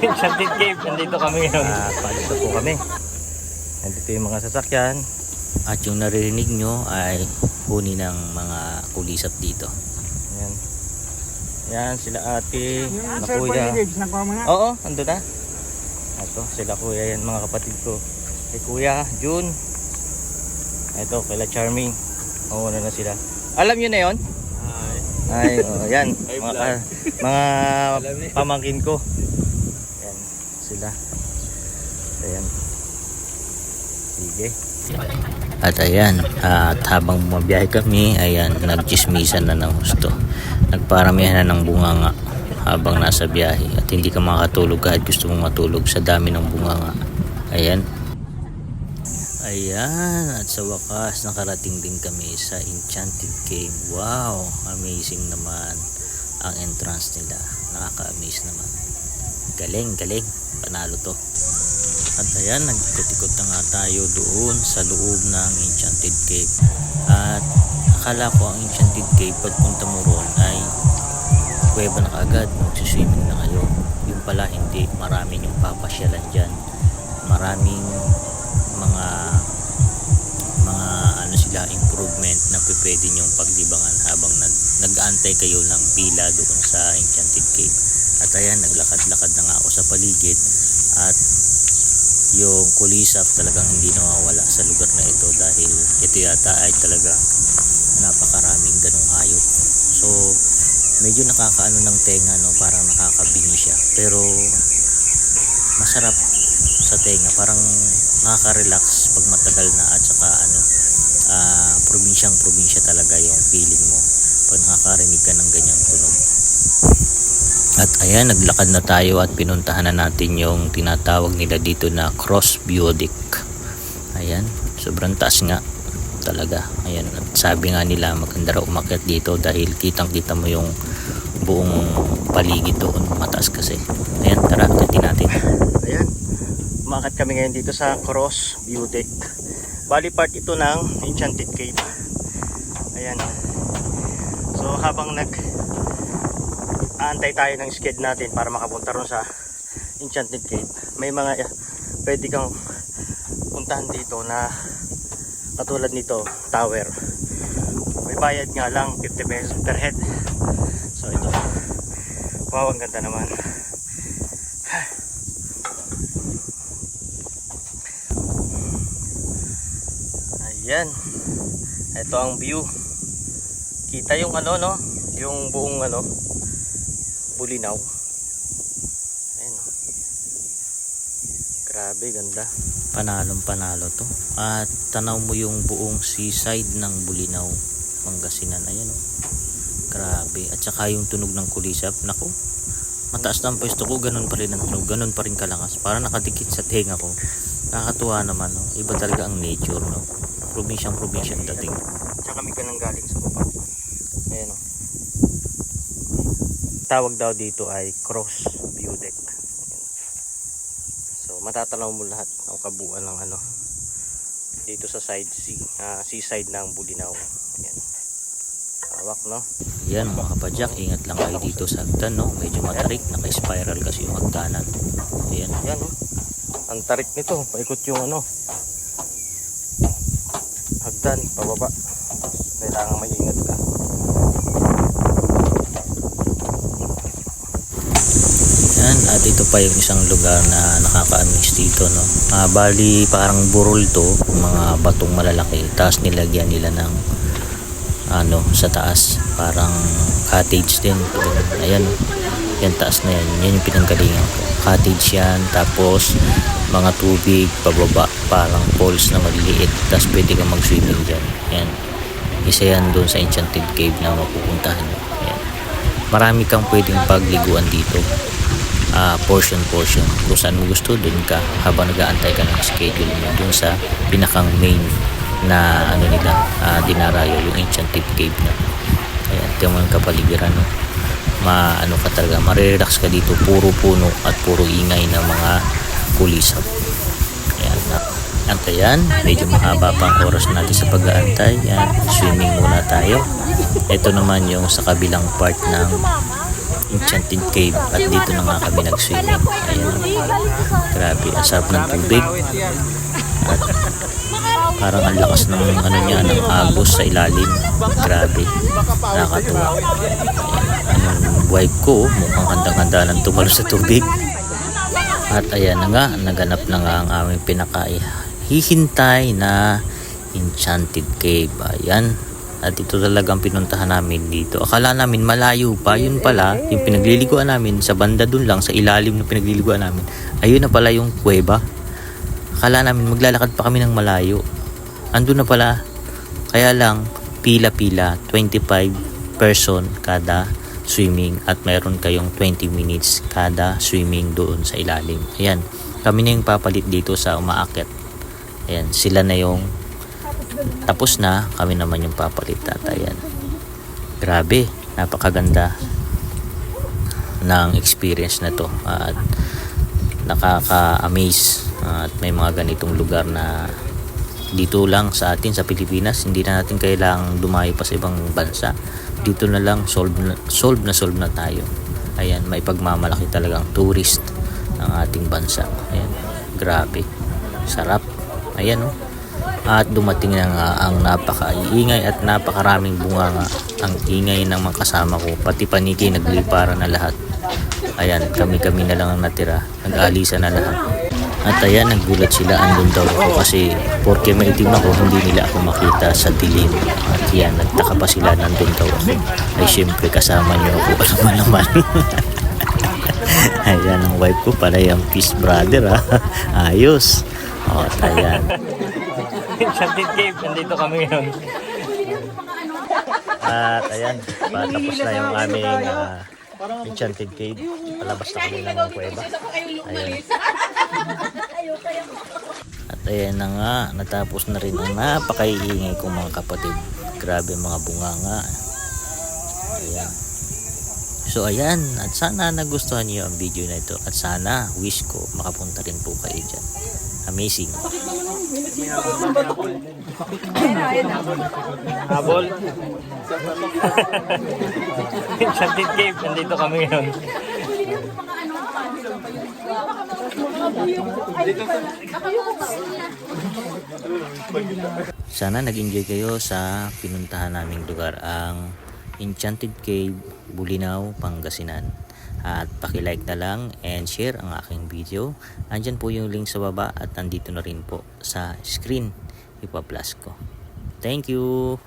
Enchanted Cave, nandito kami ngayon. Palis na po kami. Nandito yung mga sasakyan. At yung naririnig nyo ay huni ng mga kulisap dito. Yan. Yan sila ate, na kuya. Oo, ando na. Ito, sila kuya yan, mga kapatid ko. Kay kuya, June. Ito, kaila Charming. Oo, na sila. Alam nyo na yon? Ay, oh, yan. Mga pamangkin ko. Yan, sila. Ayan. Sige. At ayan, at habang bumabiyahe kami, ayan, nagchismisan na ng husto. Nagparamihan na ng bunganga habang nasa biyahe. At hindi ka makatulog kahit gusto mong matulog sa dami ng bunganga. Ayan. Ayan, at sa wakas nakarating din kami sa Enchanted Cave. Wow, amazing naman ang entrance nila. Nakaka-amaze naman. Galing, galing. Panalo to. At ayan, nag-ikot-ikot na nga tayo doon sa loob ng Enchanted Cave. At akala ko ang Enchanted Cave pagpunta mo roon ay kuweba na kaagad, magsiswimming na kayo. Yung pala hindi, maraming yung papasyalan dyan. Maraming mga ano sila, improvement na pwede nyong paglibangan habang nag-aantay kayo ng pila doon sa Enchanted Cave. At ayan, naglakad-lakad na nga ako sa paligid at yung kulisap talagang hindi nawawala sa lugar na ito dahil ito yata ay talagang napakaraming ganong hayop. So medyo nakakaano ng tenga, no, parang nakakabingi siya, pero masarap sa tenga, parang nakaka-relax pag matagal na at saka probinsya talaga yung feeling mo pag nakakarinig ka ng ganyang tunog. At ayan, naglakad na tayo at pinuntahan na natin yung tinatawag nila dito na Cross View Deck. Ayan, sobrang taas nga talaga. Ayan, at sabi nga nila maganda raw umakyat dito dahil kitang-kita mo yung buong paligid doon, mataas kasi. Ayan, tara, akitin natin. Ayan, umakyat kami ngayon dito sa Cross View Deck. Bali part ito ng Enchanted Cave. Ayan. So habang aantay tayo ng sked natin para makapunta ron sa Enchanted Cave, may mga pwede kang puntahan dito na katulad nito, tower. May bayad nga lang 50 pesos per head. So ito, wow, ang ganda naman. Ayan, ito ang view. Kita yung no, yung buong Bulinaw. Ayan, no. Grabe, ganda. Panalong panalo to. At tanaw mo yung buong seaside ng Bulinaw, Pangasinan. Ayan, oh. Grabe. At saka yung tunog ng kulisap, naku, mataas na ang pwesto ko, ganun pa rin ang tunog, ganun pa rin kalakas, para nakadikit sa tenga ko. Nakakatuwa naman, no? Iba talaga ang nature, no? Probinsyang dating. Tsaka kami ka nang galing sa baba. Ayan, oh. Tawag daw dito ay Cross View Deck. Ayan. So matatanaw mo lahat ng kabuuan ng dito sa seaside ng Bulinaw. Ayan. Hawak, no? Yan mga kapadyak, ingat lang kayo dito sa hagdan, no? Medyo matarik, naka-spiral kasi yung hagdanan. Ayan. Ayan, no? Ang tarik nito, paikot yung hagdan, pababa. Kailangan maingat ka. Yan, at ito pa yung isang lugar na nakaka-amaze dito, no? Bali parang burol to, mga batong malalaki, tapos nilagyan nila ng sa taas, parang cottage din. Ayan, yan taas na yan, yan yung pinanggalingan ko, cottage yan. Tapos mga tubig pababa, parang falls na maliliit, tapos pwede kang mag-swimming dyan. Yan, isa yan doon sa Enchanted Cave na mapupuntahan. Yan, marami kang pwedeng pagliguan dito, portion kung saan mo gusto, dun ka habang nag-aantay ka ng schedule mo dun sa pinakang main na nila, dinarayo, yung Enchanted Cave na. Ayan, tingnan mo yung kapaligiran, no? Ka talaga, marirelax ka dito, puro puno at puro ingay ng mga kulisap. Ayan, At ayan, medyo mahaba pang oras natin sa pag-aantay. Yan, swimming muna tayo. Ito naman yung sa kabilang part ng Enchanted Cave at dito na nga kami nag-swimming. Ayan, grabe, ang sarap ng tubig. At parang ang lakas ng ano niya, ng agos sa ilalim. Grabe, nakakatuwa. Ayan, ang wife ko mukhang handang-handa ng tumalo sa tubig. At ayan na nga, naganap na nga ang aming pinakahihintay na Enchanted Cave. Ayan. At ito talagang pinuntahan namin dito. Akala namin malayo pa. Yun pala, yung pinagliliguan namin sa banda dun lang, sa ilalim ng pinagliliguan namin. Ayun na pala yung kuweba. Akala namin maglalakad pa kami ng malayo. Andun na pala. Kaya lang, pila-pila, 25 person kada swimming at mayroon kayong 20 minutes kada swimming doon sa ilalim. Ayan, kami na yung papalit dito sa umaakyat. Ayan, sila na yung tapos na, kami naman yung papalit at ayan. Grabe, napakaganda ng experience na to at nakaka-amaze at may mga ganitong lugar na dito lang sa atin sa Pilipinas. Hindi na natin kailangang dumayo pa sa ibang bansa. Dito na lang solve na tayo. Ayan, may pagmamalaki talagang tourist ang ating bansa. Ayan, grabe, sarap. Ayan, oh. At dumating na nga ang napaka-iingay at napakaraming bunganga. Ang ingay ng mga kasama ko, pati paniki nagliparan na lahat. Ayan, kami-kami na lang ang natira, nag-alisa na lahat. At ayan, nagulat sila, andun daw ako kasi porke maitim ako, hindi nila ako makita sa dilim. At yan, nagtaka pa sila, nandun daw ako. Ay syempre kasama niyo ako, ano ba naman. Ayan, ang wife ko pala yung peace brother, ha. Ayos. O, at ayan. Enchanted Cave, nandito kami ngayon. At ayan, patapos na yung aming Enchanted Cave. Palabas na kami ng mga kuweba. Ayan. At ayan na nga, natapos na rin ang napakaiingay kong mga kapatid. Grabe mga bunganga. Ayan. So ayan, at sana nagustuhan niyo ang video na ito. At sana, wish ko, makapunta rin po kayo dyan. Amazing. Habol. Enchanted Cave, nandito kami ngayon. Sana nag-enjoy kayo sa pinuntahan naming lugar, ang Enchanted Cave, Bulinaw, Pangasinan. At paki-like na lang and share ang aking video. Andyan po yung link sa baba at nandito na rin po sa screen. Ipa-plus ko. Thank you!